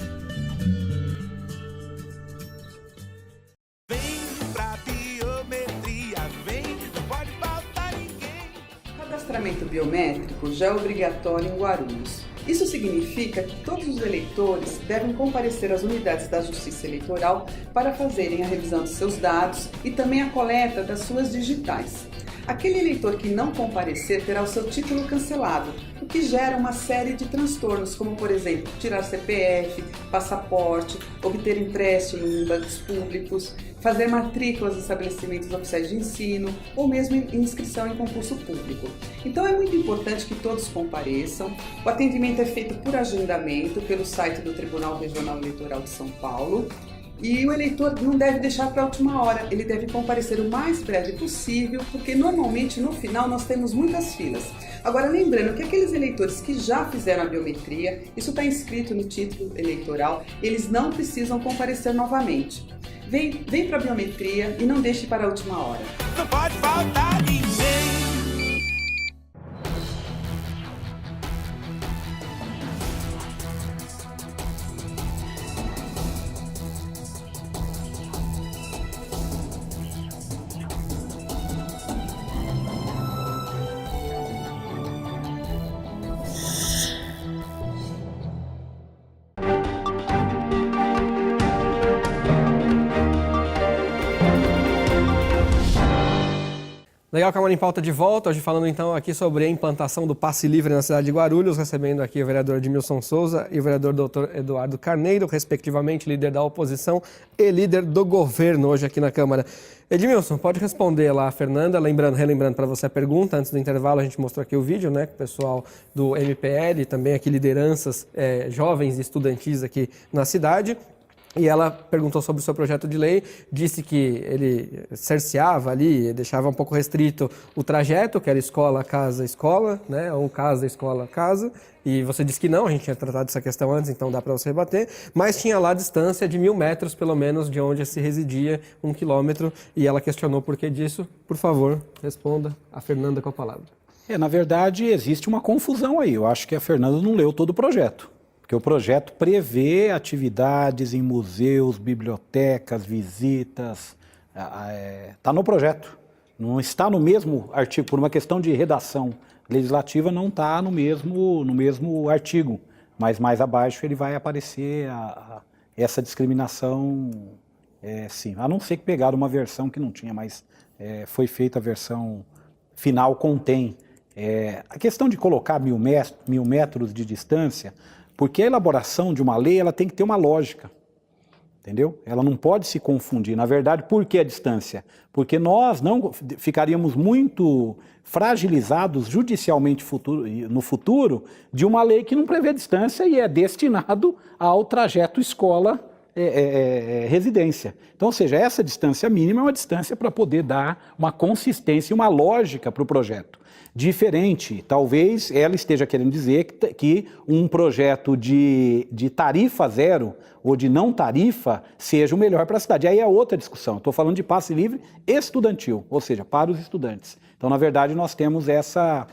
O cadastramento biométrico já é obrigatório em Guarulhos. Isso significa que todos os eleitores devem comparecer às unidades da Justiça Eleitoral para fazerem a revisão dos seus dados e também a coleta das suas digitais. Aquele eleitor que não comparecer terá o seu título cancelado, o que gera uma série de transtornos, como, por exemplo, tirar CPF, passaporte, obter empréstimo em bancos públicos, fazer matrículas em estabelecimentos oficiais de ensino ou mesmo inscrição em concurso público. Então é muito importante que todos compareçam. O atendimento é feito por agendamento pelo site do Tribunal Regional Eleitoral de São Paulo. E o eleitor não deve deixar para a última hora, ele deve comparecer o mais breve possível, porque normalmente no final nós temos muitas filas. Agora, lembrando que aqueles eleitores que já fizeram a biometria, isso está inscrito no título eleitoral, eles não precisam comparecer novamente. Vem para a biometria e não deixe para a última hora. Não pode faltar ninguém. Legal, Câmara em Pauta de volta, hoje falando então aqui sobre a implantação do passe livre na cidade de Guarulhos, recebendo aqui o vereador Edmilson Souza e o vereador Dr. Eduardo Carneiro, respectivamente líder da oposição e líder do governo hoje aqui na Câmara. Edmilson, pode responder lá a Fernanda, relembrando para você a pergunta, antes do intervalo a gente mostrou aqui o vídeo, né, com o pessoal do MPL, também aqui lideranças jovens e estudantis aqui na cidade. E ela perguntou sobre o seu projeto de lei, disse que ele cerceava ali, deixava um pouco restrito o trajeto, que era escola, casa, escola, né? Ou casa, escola, casa. E você disse que não, a gente tinha tratado essa questão antes, então dá para você rebater. Mas tinha lá a distância de 1.000 metros, pelo menos, de onde se residia 1 quilômetro. E ela questionou por que disso. Por favor, responda a Fernanda com a palavra. Na verdade, existe uma confusão aí. Eu acho que a Fernanda não leu todo o projeto. Porque o projeto prevê atividades em museus, bibliotecas, visitas, está no projeto. Não está no mesmo artigo, por uma questão de redação legislativa não está no mesmo artigo, mas mais abaixo ele vai aparecer essa discriminação, sim. A não ser que pegaram uma versão que não tinha, mas foi feita a versão final, contém. A questão de colocar 1.000 metros de distância, porque a elaboração de uma lei ela tem que ter uma lógica, entendeu? Ela não pode se confundir. Na verdade, por que a distância? Porque nós não ficaríamos muito fragilizados judicialmente no futuro de uma lei que não prevê distância e é destinado ao trajeto escola residência. Então, ou seja, essa distância mínima é uma distância para poder dar uma consistência e uma lógica para o projeto. Diferente, talvez ela esteja querendo dizer que um projeto de tarifa zero ou de não tarifa seja o melhor para a cidade. Aí é outra discussão. Estou falando de passe livre estudantil, ou seja, para os estudantes. Então, na verdade, nós temos essa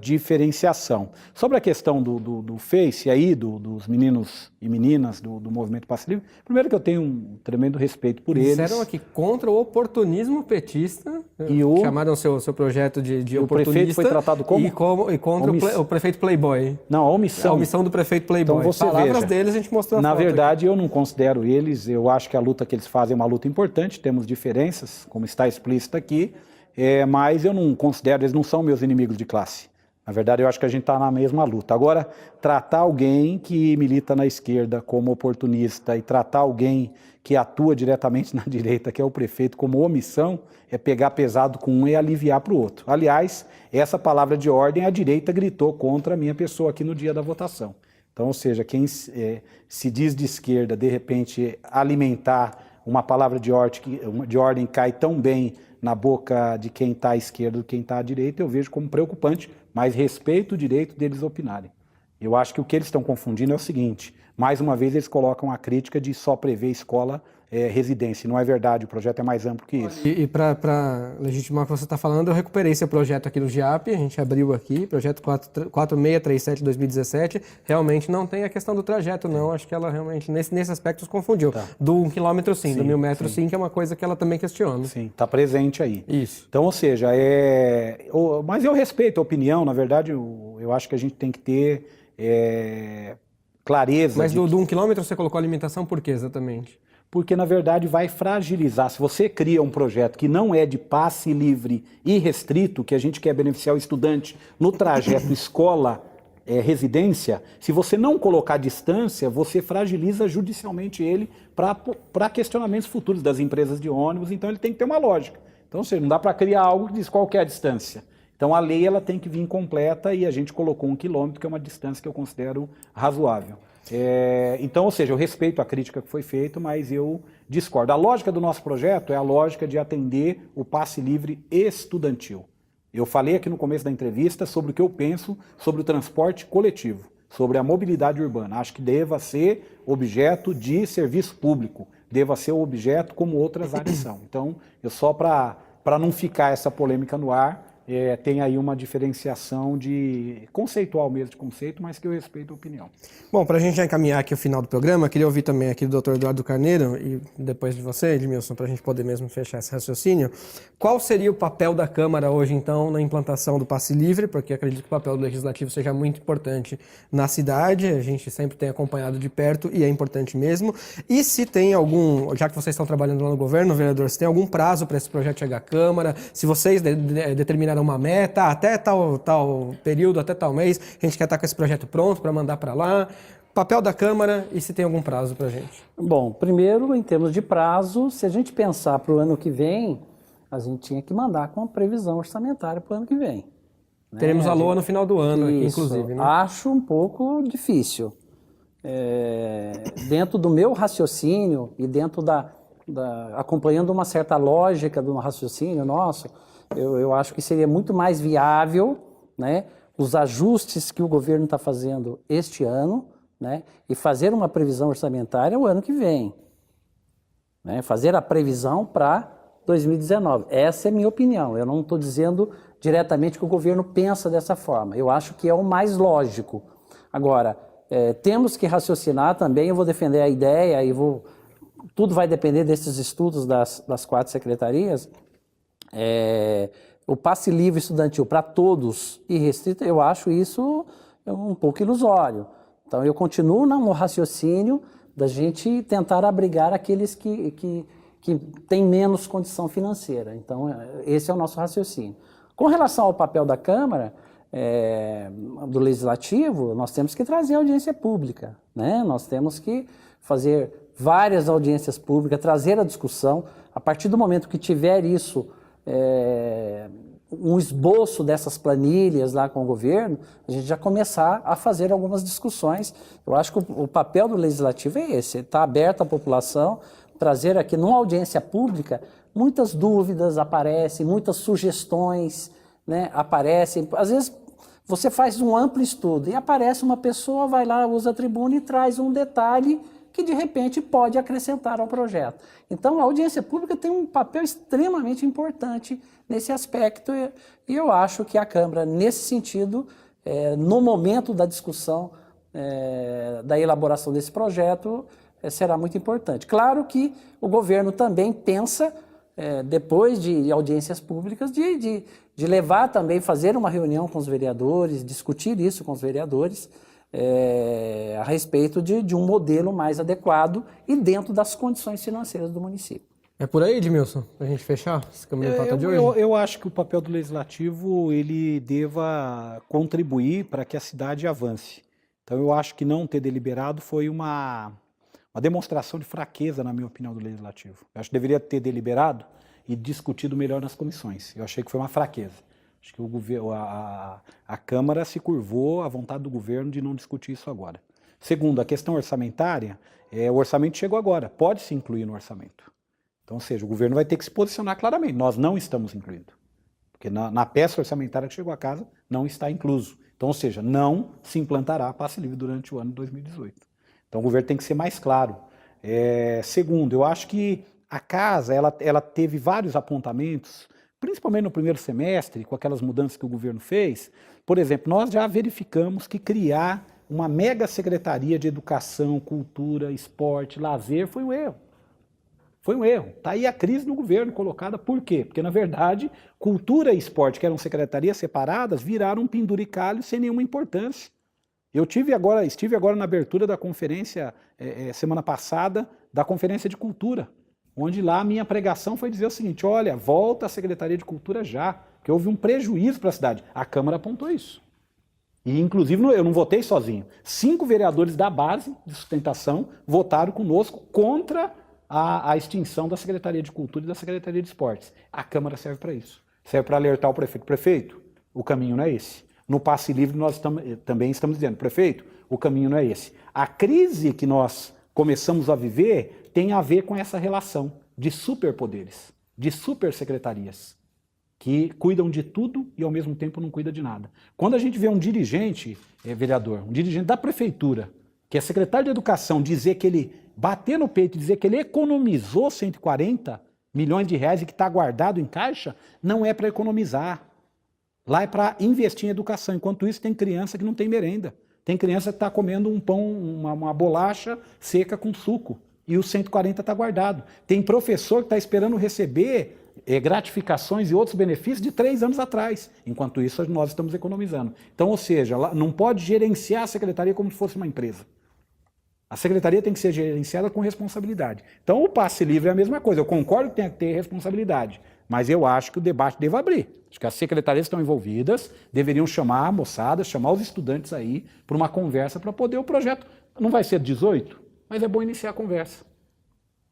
diferenciação. Sobre a questão do Face aí, dos meninos e meninas do movimento Passe Livre, primeiro que eu tenho um tremendo respeito por eles. Disseram aqui contra o oportunismo petista, chamaram seu projeto de oportunista. O prefeito foi tratado como? E contra o prefeito Playboy. Não, a omissão. A omissão do prefeito Playboy. Então, você Palavras veja, deles, a gente mostrou a na foto verdade, eu não considero eles, eu acho que a luta que eles fazem é uma luta importante, temos diferenças, como está explícito aqui, mas eu não considero, eles não são meus inimigos de classe. Na verdade, eu acho que a gente está na mesma luta. Agora, tratar alguém que milita na esquerda como oportunista e tratar alguém que atua diretamente na direita, que é o prefeito, como omissão, é pegar pesado com um e aliviar para o outro. Aliás, essa palavra de ordem, a direita gritou contra a minha pessoa aqui no dia da votação. Então, ou seja, quem se diz de esquerda, de repente, alimentar uma palavra de ordem cai tão bem na boca de quem está à esquerda do que quem está à direita, eu vejo como preocupante, mas respeito o direito deles opinarem. Eu acho que o que eles estão confundindo é o seguinte, mais uma vez eles colocam a crítica de só prever escola residência. Não é verdade, o projeto é mais amplo que isso. E para legitimar o que você está falando, eu recuperei esse projeto aqui no GIAP, a gente abriu aqui, projeto 4637 de 2017, realmente não tem a questão do trajeto, não, acho que ela realmente, nesse aspecto, se confundiu. Tá. Do 1 quilômetro sim, do 1000 metros sim, que é uma coisa que ela também questiona. Sim, está presente aí. Isso. Então, ou seja, mas eu respeito a opinião, na verdade, eu acho que a gente tem que ter clareza. Mas do 1 quilômetro você colocou a limitação por quê exatamente? Porque, na verdade, vai fragilizar. Se você cria um projeto que não é de passe livre e restrito, que a gente quer beneficiar o estudante no trajeto escola-residência, se você não colocar distância, você fragiliza judicialmente ele para questionamentos futuros das empresas de ônibus, então ele tem que ter uma lógica. Então, não dá para criar algo que diz qual que é a distância. Então, a lei ela tem que vir completa e a gente colocou 1 quilômetro, que é uma distância que eu considero razoável. Então, ou seja, eu respeito a crítica que foi feita, mas eu discordo. A lógica do nosso projeto é a lógica de atender o passe livre estudantil. Eu falei aqui no começo da entrevista sobre o que eu penso sobre o transporte coletivo, sobre a mobilidade urbana. Acho que deva ser objeto de serviço público, deva ser objeto como outras áreas são. Então, eu só para não ficar essa polêmica no ar, tem aí uma diferenciação conceitual mesmo, de conceito, mas que eu respeito a opinião. Bom, para a gente já encaminhar aqui o final do programa, queria ouvir também aqui do Dr. Eduardo Carneiro e depois de você, Edmilson, para a gente poder mesmo fechar esse raciocínio. Qual seria o papel da Câmara hoje, então, na implantação do passe livre? Porque acredito que o papel do Legislativo seja muito importante na cidade, a gente sempre tem acompanhado de perto e é importante mesmo. E se tem algum, já que vocês estão trabalhando lá no governo, vereador, se tem algum prazo para esse projeto chegar à Câmara, se vocês determinaram uma meta, até tal período, até tal mês, a gente quer estar com esse projeto pronto para mandar para lá. Papel da Câmara e se tem algum prazo para a gente? Bom, primeiro, em termos de prazo, se a gente pensar para o ano que vem, a gente tinha que mandar com a previsão orçamentária para o ano que vem. Né? Teremos a LOA no final do ano, aqui, inclusive. Né? Acho um pouco difícil. Dentro do meu raciocínio e dentro acompanhando uma certa lógica do raciocínio nosso, eu acho que seria muito mais viável, né, os ajustes que o governo está fazendo este ano, né, e fazer uma previsão orçamentária o ano que vem. Né, fazer a previsão para 2019. Essa é a minha opinião. Eu não estou dizendo diretamente que o governo pensa dessa forma. Eu acho que é o mais lógico. Agora, temos que raciocinar também, eu vou defender a ideia, tudo vai depender desses estudos das 4 secretarias. O passe livre estudantil para todos e restrito, eu acho isso um pouco ilusório. Então, eu continuo no raciocínio da gente tentar abrigar aqueles que têm menos condição financeira. Então, esse é o nosso raciocínio. Com relação ao papel da Câmara, do Legislativo, nós temos que trazer audiência pública, né? Nós temos que fazer várias audiências públicas, trazer a discussão. A partir do momento que tiver isso um esboço dessas planilhas lá com o governo, a gente já começar a fazer algumas discussões. Eu acho que o papel do Legislativo é esse, está aberto à população, trazer aqui numa audiência pública, muitas dúvidas aparecem, muitas sugestões, né, aparecem. Às vezes você faz um amplo estudo e aparece uma pessoa, vai lá, usa a tribuna e traz um detalhe que de repente pode acrescentar ao projeto. Então a audiência pública tem um papel extremamente importante nesse aspecto e eu acho que a Câmara, nesse sentido, no momento da discussão, da elaboração desse projeto, será muito importante. Claro que o governo também pensa, depois de audiências públicas, de levar também, fazer uma reunião com os vereadores, discutir isso com os vereadores, a respeito de um modelo mais adequado e dentro das condições financeiras do município. É por aí, Edmilson, para a gente fechar esse Câmara em Pauta de hoje? Eu acho que o papel do Legislativo ele deva contribuir para que a cidade avance. Então eu acho que não ter deliberado foi uma demonstração de fraqueza, na minha opinião, do Legislativo. Eu acho que deveria ter deliberado e discutido melhor nas comissões. Eu achei que foi uma fraqueza. Acho que a Câmara se curvou à vontade do governo de não discutir isso agora. Segundo, a questão orçamentária, o orçamento chegou agora, pode se incluir no orçamento. Então, ou seja, o governo vai ter que se posicionar claramente. Nós não estamos incluindo. Porque na peça orçamentária que chegou a casa, não está incluso. Então, ou seja, não se implantará passe livre durante o ano de 2018. Então, o governo tem que ser mais claro. Segundo, eu acho que a casa ela teve vários apontamentos, principalmente no primeiro semestre, com aquelas mudanças que o governo fez. Por exemplo, nós já verificamos que criar uma mega secretaria de educação, cultura, esporte, lazer foi um erro. Foi um erro. Está aí a crise no governo colocada. Por quê? Porque, na verdade, cultura e esporte, que eram secretarias separadas, viraram um penduricalho sem nenhuma importância. Eu estive agora na abertura da conferência, semana passada, da Conferência de Cultura, onde lá a minha pregação foi dizer o seguinte: olha, volta a Secretaria de Cultura já, porque houve um prejuízo para a cidade. A Câmara apontou isso. E, inclusive, eu não votei sozinho. 5 vereadores da base de sustentação votaram conosco contra a extinção da Secretaria de Cultura e da Secretaria de Esportes. A Câmara serve para isso. Serve para alertar o prefeito. Prefeito, o caminho não é esse. No passe livre nós também estamos dizendo, prefeito, o caminho não é esse. A crise que nós começamos a viver tem a ver com essa relação de superpoderes, de supersecretarias, que cuidam de tudo e ao mesmo tempo não cuidam de nada. Quando a gente vê um dirigente, vereador, um dirigente da prefeitura, que é secretário de Educação, dizer que ele, bater no peito e dizer que ele economizou 140 milhões de reais e que está guardado em caixa, não é para economizar. Lá é para investir em educação. Enquanto isso, tem criança que não tem merenda. Tem criança que está comendo um pão, uma bolacha seca com suco. E os 140 está guardado. Tem professor que está esperando receber gratificações e outros benefícios de 3 anos atrás. Enquanto isso, nós estamos economizando. Então, ou seja, não pode gerenciar a secretaria como se fosse uma empresa. A secretaria tem que ser gerenciada com responsabilidade. Então, o passe livre é a mesma coisa. Eu concordo que tem que ter responsabilidade, mas eu acho que o debate deve abrir. Acho que as secretarias que estão envolvidas deveriam chamar a moçada, chamar os estudantes aí para uma conversa para poder o projeto. Não vai ser 18, mas é bom iniciar a conversa.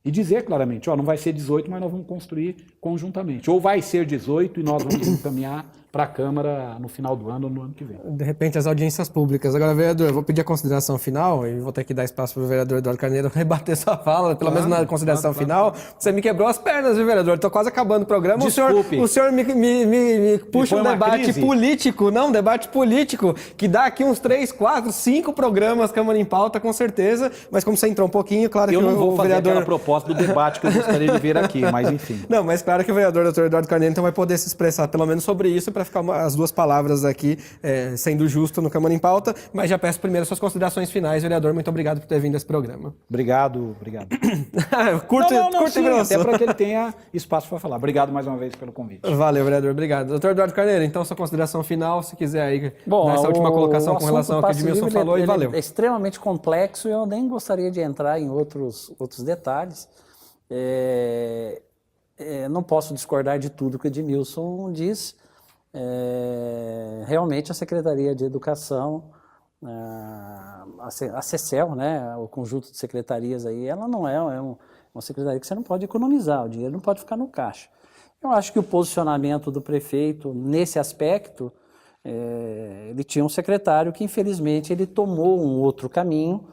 E dizer claramente, não vai ser 18, mas nós vamos construir conjuntamente. Ou vai ser 18 e nós vamos encaminhar para a Câmara no final do ano ou no ano que vem. De repente, as audiências públicas. Agora, vereador, eu vou pedir a consideração final e vou ter que dar espaço para o vereador Eduardo Carneiro rebater sua fala, pelo menos na consideração final. Você me quebrou as pernas, viu, vereador? Estou quase acabando o programa. Desculpe. O senhor me puxa um debate político, não, um debate político, que dá aqui uns 3, 4, 5 programas Câmara em Pauta, com certeza. Mas como você entrou um pouquinho, claro que eu não vou fazer vereador... aquela proposta do debate que eu gostaria de ver aqui, mas enfim. Não, mas claro que o vereador Dr. Eduardo Carneiro então vai poder se expressar pelo menos sobre isso para ficar as 2 palavras aqui sendo justo no Câmara em Pauta, mas já peço primeiro suas considerações finais, vereador, muito obrigado por ter vindo a esse programa. Obrigado. curto e grosso. Até para que ele tenha espaço para falar. Obrigado mais uma vez pelo convite. Valeu, vereador, obrigado. Dr. Eduardo Carneiro, então sua consideração final, se quiser aí, nessa última colocação com relação ao que o Edmilson falou, e valeu. É extremamente complexo e eu nem gostaria de entrar em outros detalhes. Não posso discordar de tudo que o Edmilson diz. Realmente a Secretaria de Educação, a CECEL, né, o conjunto de secretarias aí, ela não é uma secretaria que você não pode economizar, o dinheiro não pode ficar no caixa. Eu acho que o posicionamento do prefeito nesse aspecto, ele tinha um secretário que infelizmente ele tomou um outro caminho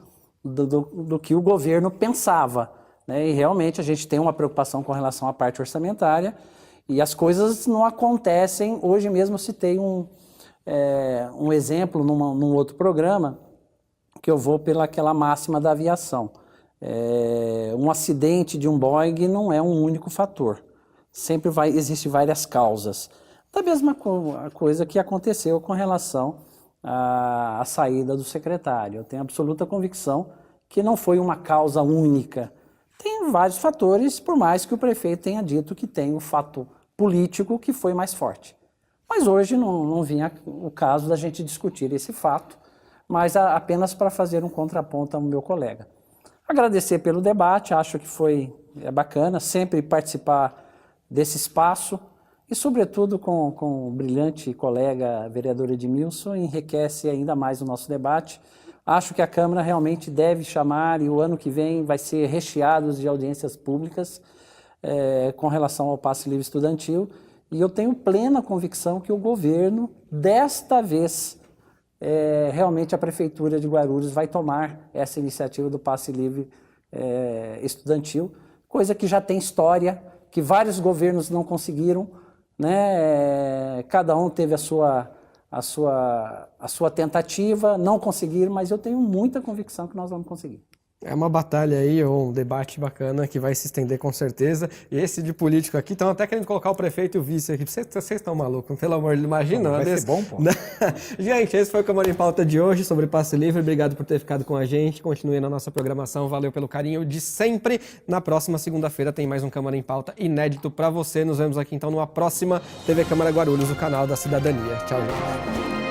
do que o governo pensava, né? E realmente a gente tem uma preocupação com relação à parte orçamentária e as coisas não acontecem. Hoje mesmo eu citei um exemplo num outro programa, que eu vou pelaquela máxima da aviação. Um acidente de um Boeing não é um único fator. Sempre existem várias causas. Da mesma coisa que aconteceu com relação à saída do secretário. Eu tenho absoluta convicção que não foi uma causa única. Tem vários fatores, por mais que o prefeito tenha dito que tem o fato político que foi mais forte. Mas hoje não vinha o caso da gente discutir esse fato, mas apenas para fazer um contraponto ao meu colega. Agradecer pelo debate, acho que foi bacana sempre participar desse espaço e, sobretudo, com o brilhante colega vereador Edmilson, enriquece ainda mais o nosso debate. Acho que a Câmara realmente deve chamar, e o ano que vem vai ser recheado de audiências públicas com relação ao passe livre estudantil, e eu tenho plena convicção que o governo, desta vez, realmente a Prefeitura de Guarulhos vai tomar essa iniciativa do passe livre estudantil, coisa que já tem história, que vários governos não conseguiram, né? Cada um teve a sua tentativa, não conseguiram, mas eu tenho muita convicção que nós vamos conseguir. É uma batalha aí, ou um debate bacana que vai se estender com certeza. E esse de político aqui, estão até querendo colocar o prefeito e o vice aqui. Vocês estão malucos, pelo amor de Deus, imagina. Vai ser bom, pô. Gente, esse foi o Câmara em Pauta de hoje sobre passe livre. Obrigado por ter ficado com a gente. Continue na nossa programação. Valeu pelo carinho de sempre. Na próxima segunda-feira tem mais um Câmara em Pauta inédito para você. Nos vemos aqui então numa próxima TV Câmara Guarulhos, o canal da cidadania. Tchau, gente.